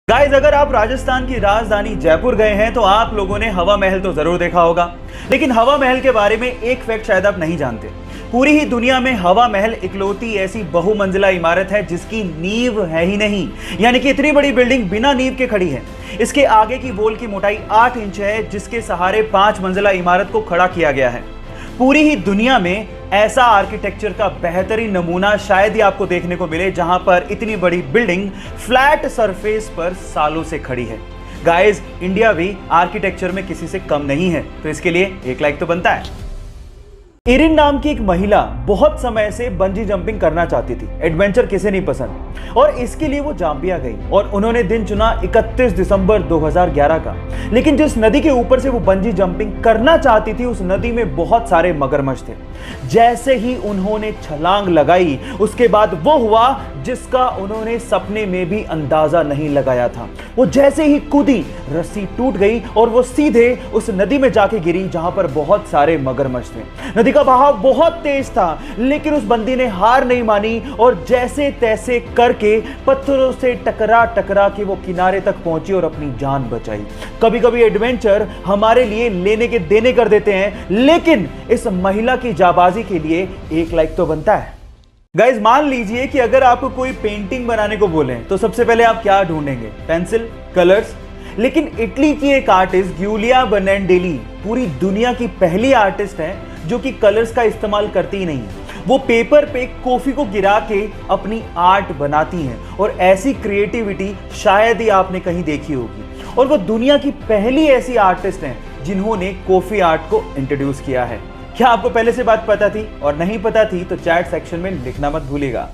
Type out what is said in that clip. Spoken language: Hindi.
गाइस, अगर आप राजस्थान की राजधानी जयपुर गए हैं तो आप लोगों ने हवा महल तो जरूर देखा होगा। लेकिन हवा महल के बारे में एक फैक्ट शायद आप नहीं जानते। पूरी ही दुनिया में हवा महल इकलौती ऐसी बहुमंजिला इमारत है जिसकी नींव है ही नहीं, यानी कि इतनी बड़ी बिल्डिंग बिना नींव के खड़ी है। इसके आगे की वॉल की मोटाई 8 इंच है, जिसके सहारे 5 मंजिला इमारत को खड़ा किया गया है। पूरी ही दुनिया में ऐसा आर्किटेक्चर का बेहतरीन नमूना शायद ही आपको देखने को मिले, जहां पर इतनी बड़ी बिल्डिंग फ्लैट सरफेस पर सालों से खड़ी है। गाइस, इंडिया भी आर्किटेक्चर में किसी से कम नहीं है, तो इसके लिए एक लाइक तो बनता है। इरिन नाम की एक महिला बहुत समय से बंजी जंपिंग करना चाहती थी। एडवेंचर किसे नहीं पसंद, और इसके लिए वो जाम्बिया गई और उन्होंने दिन चुना 31 दिसंबर 2011 का। लेकिन जिस नदी के ऊपर से वो बंजी जंपिंग करना चाहती थी, उस नदी में बहुत सारे मगरमच्छ थे। जैसे ही उन्होंने छलांग लगाई, उसके बाद वो हुआ जिसका उन्होंने सपने में भी अंदाजा नहीं लगाया था। वो जैसे ही कूदी, रस्सी टूट गई और वो सीधे उस नदी में जाके गिरी जहां पर बहुत सारे मगरमच्छ थे। नदी का बहाव बहुत तेज था, लेकिन उस बंदी ने हार नहीं मानी और जैसे तैसे करके पत्थरों से टकरा टकरा के वो किनारे तक पहुंची और अपनी जान बचाई। कभी कभी एडवेंचर हमारे लिए लेने के देने कर देते हैं, लेकिन इस महिला की जाबाजी के लिए एक लाइक तो बनता है। गाइज, मान लीजिए कि अगर आपको कोई पेंटिंग बनाने को बोले तो सबसे पहले आप क्या ढूंढेंगे? Pencil, colours. लेकिन इटली की एक आर्टिस्ट गिउलिया बनाडेली पूरी दुनिया की पहली आर्टिस्ट है जो कि कलर्स का इस्तेमाल करती ही नहीं है। वो पेपर पे कॉफी को गिरा के अपनी आर्ट बनाती हैं, और ऐसी क्रिएटिविटी शायद ही आपने कहीं देखी होगी। और वो दुनिया की पहली ऐसी आर्टिस्ट हैं जिन्होंने कॉफी आर्ट को इंट्रोड्यूस किया है। क्या आपको पहले से बात पता थी? और नहीं पता थी तो चैट सेक्शन में लिखना मत भूलिएगा।